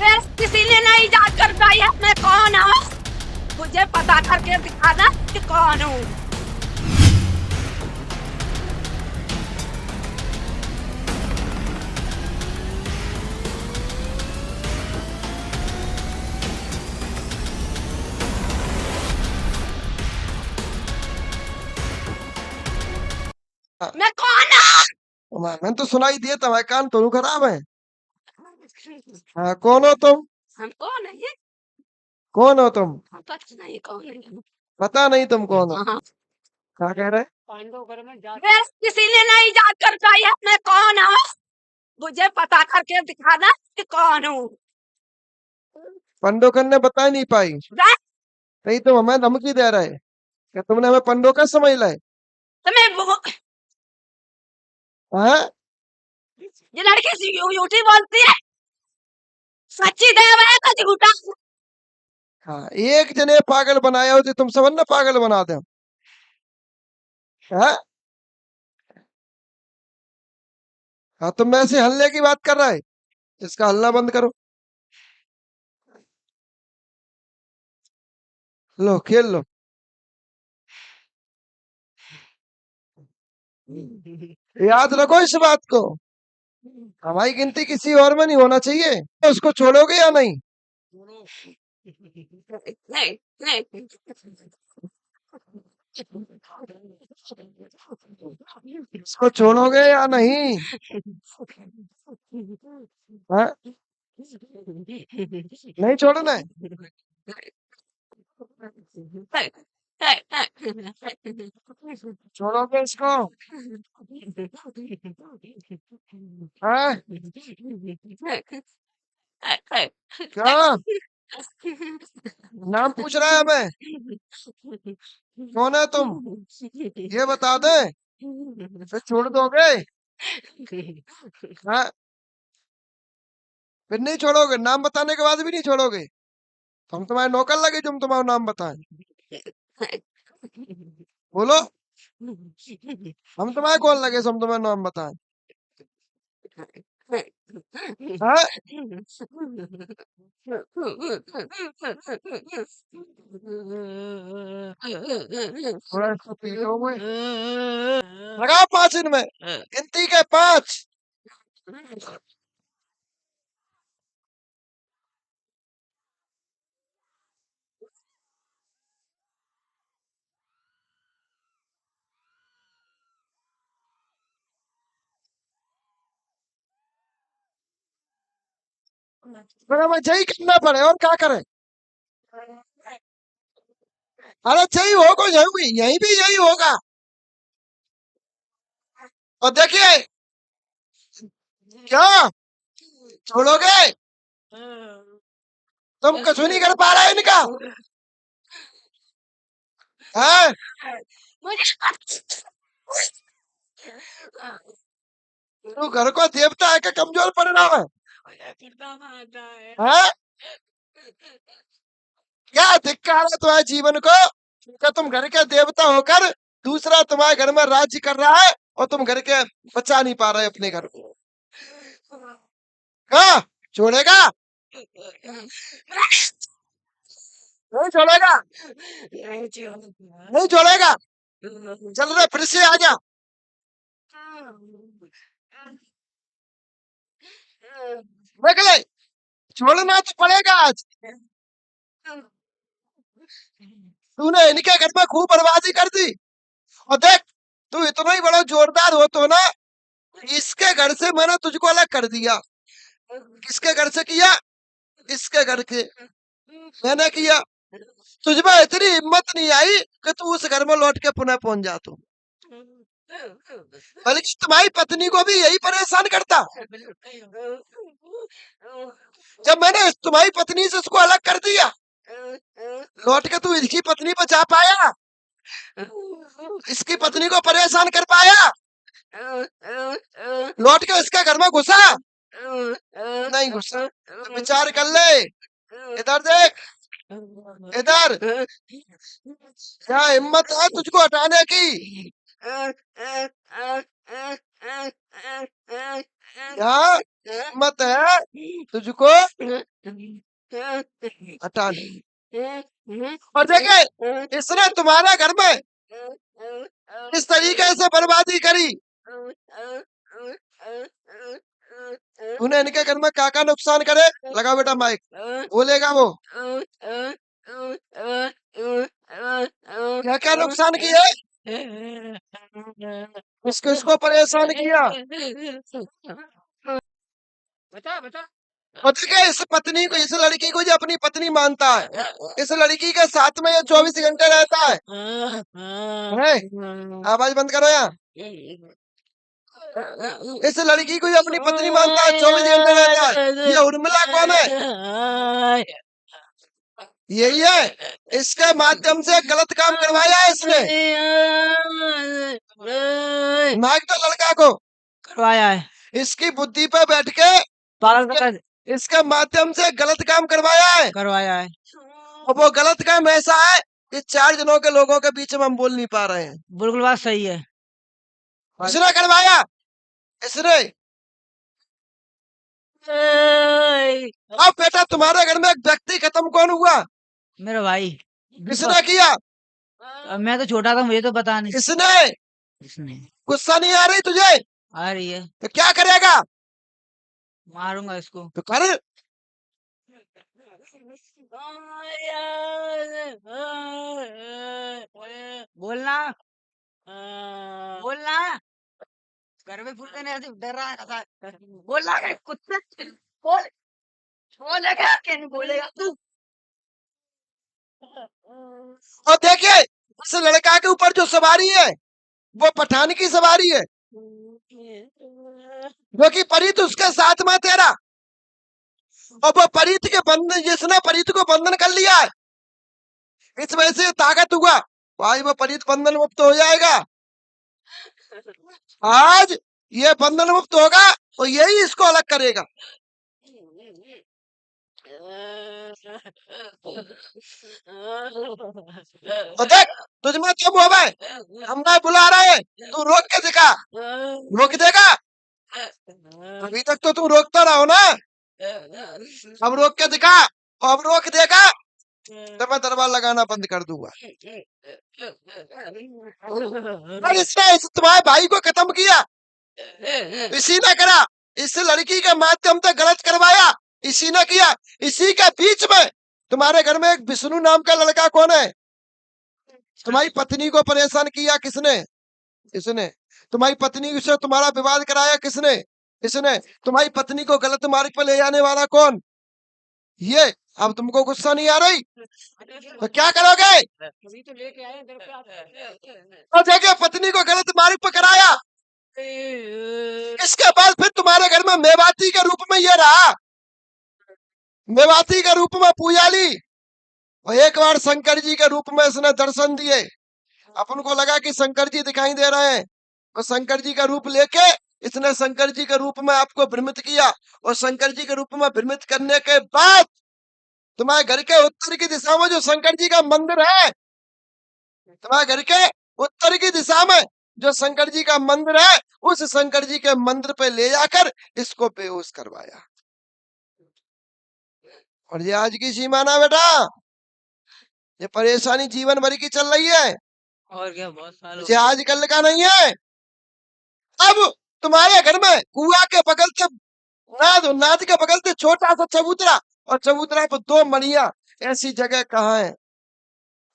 फिर किसी ने नहीं जांच कर पाई है मैं कौन हूँ। मुझे पता करके दिखाना कि कौन हूँ। मैं कौन हूँ। मैंने तो सुनाई दिया, तुम्हारे कान तो खराब है। हाँ, कौन हो तुम? हम कौन है ये? कौन हो तुम? पता नहीं कौन है। पता नहीं तुम कौन हो? हाँ। क्या कह रहे? फिर किसी ने नहीं जांच कर पाई है मैं कौन हूँ। मुझे पता करके दिखाना कि कौन हूँ। पंडोकन ने बता नहीं पाई। नहीं तो हमें धमकी दे रहे कि तुमने हमें पंडोकन समझ लाए। तुम्हें हाँ, ये लड़की झूठी बोलती है। सच्ची देव है तो झूठा। हाँ, एक जने पागल बनाया हो तो तुम सब ना पागल बना दे। हाँ, हाँ, तुम ऐसे हल्ले की बात कर रहा है, इसका हल्ला बंद करो। लो, खेल लो। याद रखो इस बात को, हमारी गिनती किसी और में नहीं होना चाहिए। उसको छोड़ोगे या नहीं? नहीं नहीं। उसको छोड़ोगे या नहीं? हाँ? नहीं छोड़ना है? छोड़ोगे इसको? हाँ? क्या नाम पूछ रहा है हमें? कौन है तुम? ये बता दे, फिर छोड़ दोगे? हाँ? फिर नहीं छोड़ोगे? नाम बताने के बाद भी नहीं छोड़ोगे? तो हम तुम्हारे नौकर लगे जो हम तुम्हारा नाम बताएं? बोलो, हम तुम्हारे कौन लगे जो हम तुम्हारा नाम बताएं? हाँ? थोड़ा इसको पीटोगे? लगा 5 इनमें, गिनती के 5। फिर हमें यही करना पड़े और क्या करें? अरे यही होगा, यही भी यही होगा। और देखिए, क्या छोड़ोगे? तुम कुछ नहीं कर पा रहे इनका। है? तू घर को देवता है कि कमजोर परिणाम है? है? क्या धिक्कार है तुम्हारे जीवन को कि तुम घर के देवता होकर दूसरा तुम्हारे घर में राज्य कर रहा है और तुम घर के बचा नहीं पा रहे अपने घर को। हाँ? छोड़ेगा? नहीं छोड़ेगा? नहीं छोड़ेगा? चल रहे फिर से आजा। देख ले, छोड़ना तो पड़ेगा आज। तूने इनके घर में खूब बर्बादी कर दी। और देख, तू इतना ही बड़ा जोरदार हो तो ना, इसके घर से मैंने तुझको अलग कर दिया। किसके घर से किया? इसके घर के मैंने किया। तुझमें इतनी हिम्मत नहीं आई कि तू उस घर में लौट के पुनः पहुंच जा। तू बल्कि तुम्हारी पत्नी को भी यही परेशान करता। जब मैंने तुम्हारी पत्नी से उसको अलग कर दिया, लौट के तू इसकी पत्नी पर जा पाया? इसकी पत्नी को परेशान कर पाया? लौट के इसके घर में घुसा? नहीं घुसा। तो विचार कर ले। इधर देख, इधर। क्या हिम्मत है तुझको हटाने की? यहाँ मत है तुझको हटाने। और देखे इसने तुम्हारे घर में इस तरीके से बर्बादी करी, तूने इनके घर में क्या नुकसान करे। लगाओ बेटा माइक, बोलेगा वो क्या क्या नुकसान किए, इसको इसको परेशान किया। बता बता। और देखिए इस पत्नी को, इस लड़की को जो अपनी पत्नी मानता है, इस लड़की के साथ में ये 24 घंटे रहता है? आवाज बंद करो यहाँ। इस लड़की को जो अपनी पत्नी मानता है, 24 घंटे रहता है। ये उर्मिला कौन है? यही है, इसके माध्यम से गलत काम करवाया है इसने। नाक तो लड़का को करवाया है, इसकी बुद्धि पे बैठ के इसके माध्यम से गलत काम करवाया है। और वो गलत काम ऐसा है कि 4 जनों के लोगों के बीच में हम बोल नहीं पा रहे हैं। बिल्कुल बात सही है। इसने करवाया, इसने। अब बेटा तुम्हारे घर में एक व्यक्ति खत्म कौन हुआ? मेरा भाई। किसने किया? अब मैं तो छोटा था, मुझे तो पता नहीं। किसने? गुस्सा नहीं आ रही तुझे? आ रही है। तो क्या करेगा? मारूंगा इसको। तो कर। बोलना बोलना, घर में फूल देने ऐसे डर रहा है। बोलना कुत्ते, बोल, बोलेगा क्या नहीं बोलेगा तू। और देखिए उस लड़का के ऊपर जो सवारी है वो पठान की सवारी है, जो कि परीत उसके साथ में तेरा। और वो परीत के बंधन, जिसने परीत को बंधन कर लिया है, इस वजह से ताकत हुआ भाई वो परीत बंधन मुक्त हो जाएगा। आज ये बंधन मुक्त होगा तो यही इसको अलग करेगा। तो देख तुझमें कब हो गए, हम ना बुला रहे हैं, तू रोक के दिखा। रोक देगा? अभी तक तो तुम रोकता रहो ना, अब रोक के दिखा। अब रोक देगा तो मैं दरबार लगाना बंद कर दूंगा। इसने तुम्हारे भाई को खत्म किया, इसी ने करा। इस लड़की के माध्यम से गलत करवाया, इसी ने किया। इसी के बीच में तुम्हारे घर में एक विष्णु नाम का लड़का कौन है? तुम्हारी पत्नी को परेशान किया किसने? इसने। तुम्हारी पत्नी से तुम्हारा विवाद कराया किसने? इसने। तुम्हारी पत्नी को गलत मार्ग पर ले जाने वाला कौन? ये। अब तुमको गुस्सा नहीं आ रही तो क्या करोगे? अभी तो लेके आए घर पे। और देखिए पत्नी को गलत मार्ग पर कराया, इसके बाद फिर तुम्हारे घर में मेवाती के रूप में ये रहा, मेवाती के रूप में पूजा ली। और एक बार शंकर जी के रूप में इसने दर्शन दिए। अपन को लगा कि शंकर जी दिखाई दे रहे हैं, और शंकर जी का रूप लेके इसने शंकर जी के रूप में आपको भ्रमित किया। और शंकर जी के रूप में भ्रमित करने के बाद तुम्हारे घर के उत्तर की दिशा में जो शंकर जी का मंदिर है, तुम्हारे घर के उत्तर की दिशा में जो शंकर जी का मंदिर है, उस शंकर जी के मंदिर पे ले जाकर इसको बेहोश करवाया। और ये आज की सीमा ना बेटा, ये परेशानी जीवन भर की चल रही है। और क्या, बहुत साल ये आज कल का नहीं है। अब तुम्हारे घर में कुआ के बगल से नाद, नाद के बगल से छोटा सा चबूतरा, और चबूतरा पर 2 मणिया, ऐसी जगह कहाँ है?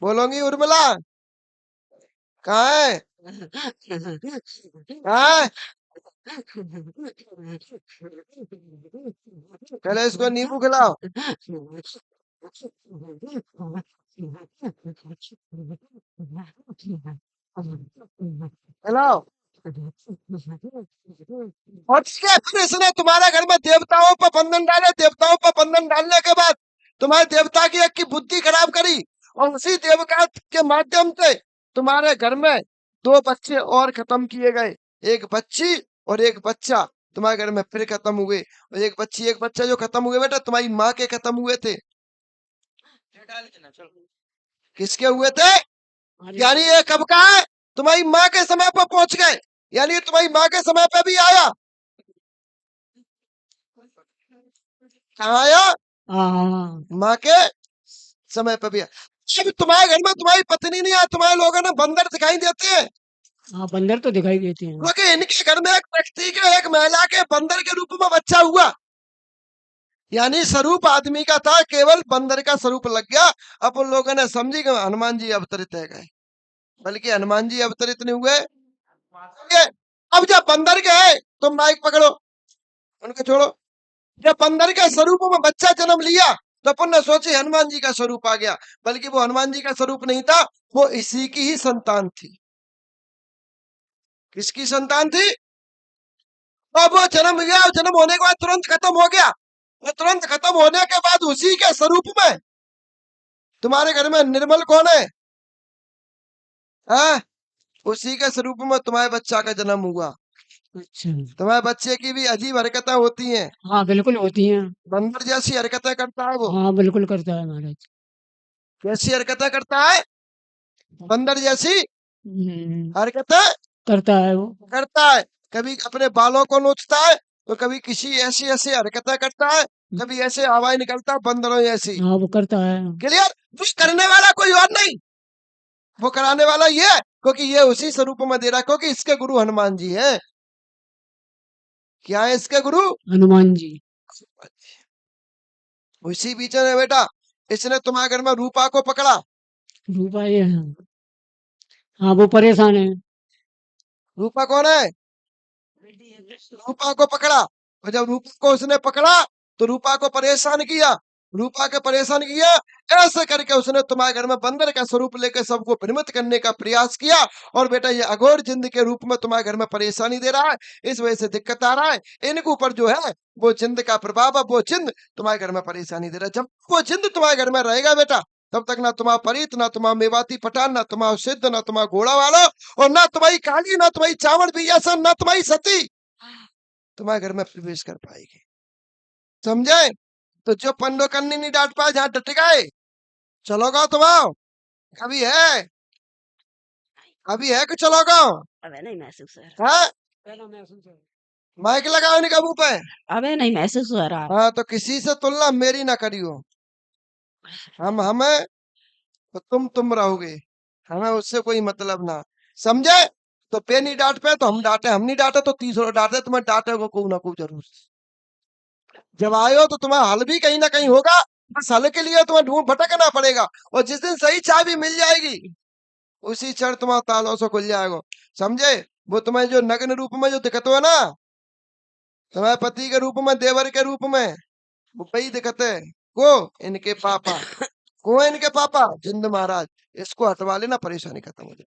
बोलोगी उर्मिला? कहाँ है? कहाँ है? पहले इसको नींबू खिलाओ। खिलाओ। और इसके फिर इसने तुम्हारे घर में देवताओं पर बंधन डाले। देवताओं पर बंधन डालने के बाद तुम्हारे देवता की एक की बुद्धि खराब करी, और उसी देवता के माध्यम से तुम्हारे घर में 2 बच्चे और खत्म किए गए। एक बच्ची और एक बच्चा तुम्हारे घर में फिर खत्म हुए। और एक बच्ची एक बच्चा जो खत्म हुए बेटा, तुम्हारी माँ के खत्म हुए थे। किसके हुए थे? यानी ये कब का है? तुम्हारी माँ के समय पर पहुंच गए। यानी तुम्हारी माँ के समय पे भी आया। कहाँ आया? हाँ माँ के समय पे भी आया। अब तुम्हारे घर में तुम्हारी पत्नी नहीं है, तुम्हारे लोगों ने बंदर दिखाई देते हैं, हाँ, बंदर तो दिखाई देते हैं। क्योंकि इनके घर में एक व्यक्ति के, एक महिला के बंदर के रूप में बच्चा हुआ। यानी स्वरूप आदमी का था, केवल बंदर का स्वरूप लग गया। अब उन लोगों ने समझी कि हनुमान जी अवतरित है गए, बल्कि हनुमान जी अवतरित नहीं हुए। ये, अब जब बंदर के है, तुम माइक पकड़ो, उनको छोड़ो। जब बंदर के स्वरूप में बच्चा जन्म लिया तो अपन ने सोची हनुमान जी का स्वरूप आ गया, बल्कि वो हनुमान जी का स्वरूप नहीं था, वो इसी की ही संतान थी। किसकी संतान थी? अब वो जन्म लिया, जन्म होने के बाद तुरंत खत्म हो गया। वो तुरंत खत्म होने के बाद उसी के स्वरूप में तुम्हारे घर में निर्मल कौन है? हाँ? उसी के स्वरूप में तुम्हारे बच्चा का जन्म हुआ। अच्छा। तुम्हारे बच्चे की भी अजीब हरकतें होती हैं, हाँ बिल्कुल होती हैं। बंदर जैसी हरकतें करता है वो। हाँ बिल्कुल करता है महाराज। कैसी हरकतें करता है? बंदर जैसी हम्म, हरकतें करता है वो। करता है। कभी अपने बालों को नोचता है, तो कभी किसी ऐसी ऐसी हरकतें करता है, कभी ऐसे आवाज निकलता है बंदरों जैसी। हाँ वो करता है। क्लियर? वो करने वाला कोई और नहीं, वो कराने वाला ये है, क्योंकि ये उसी स्वरूप में दे रहा है, क्योंकि इसके गुरु हनुमान जी हैं। क्या है इसके गुरु? हनुमान जी। उसी बीच में बेटा इसने तुम्हारे घर में रूपा को पकड़ा। रूपा ये है। हाँ वो परेशान है। रूपा कौन है? रूपा को पकड़ा, और जब रूपा को उसने पकड़ा तो रूपा को परेशान किया। रूपा के परेशान किया, ऐसे करके उसने तुम्हारे घर में बंदर का स्वरूप लेकर सबको भ्रमित करने का प्रयास किया। और बेटा ये अघोर जिंद के रूप में तुम्हारे घर में परेशानी दे रहा है, इस वजह से दिक्कत आ रहा है। इनके ऊपर जो है वो जिंद का प्रभाव है, वो जिंद तुम्हारे घर में परेशानी दे रहा है। जब वो जिंद तुम्हारे घर में रहेगा बेटा, तब तक ना तुम्हारा परीत, ना तुम्हारा मेवाती पठान, ना तुम्हारा सिद्ध, ना तुम्हारा घोड़ा वाला, और ना तुम्हारी काली, ना तुम्हारी चावल बियासन, ना तुम्हारी सती तुम्हारे घर में प्रवेश कर पाएगी। समझे? तो जो पंडो कन्नी नहीं डांट पाए, जहां डट गए, चलोगा तुम आओ। कभी है, अभी है कि चलोगा? अबे नहीं महसूस हो रहा। हाँ? पहला महसूस हो माइक लगाओ इनका मुंह पे। रहा। अबे नहीं महसूस हो रहा। हाँ, तो किसी से तुलना मेरी ना करियो। हम हमें, तो तुम रहोगे, हमें उससे कोई मतलब ना। समझे? तो पे नहीं डांट पे तो हम डांटे, हम नहीं डांटे तो तीसरा डांटे, तुम्हें डांटे को कोई ना कोई जरूर। जब आए हो तो तुम्हारा हल भी कहीं ना कहीं होगा, बस हल के लिए तुम्हें ढूंढ भटकना पड़ेगा। और जिस दिन सही चाबी मिल जाएगी, उसी क्षण तुम्हारा तालों से खुल जाएगा। समझे? वो तुम्हें जो नग्न रूप में जो दिखत हो ना, तुम्हारे पति के रूप में, देवर के रूप में, वो वही दिखते है। को इनके पापा, को इनके पापा जिंद महाराज, इसको हटवा लेना, परेशानी खत्म हो जाए।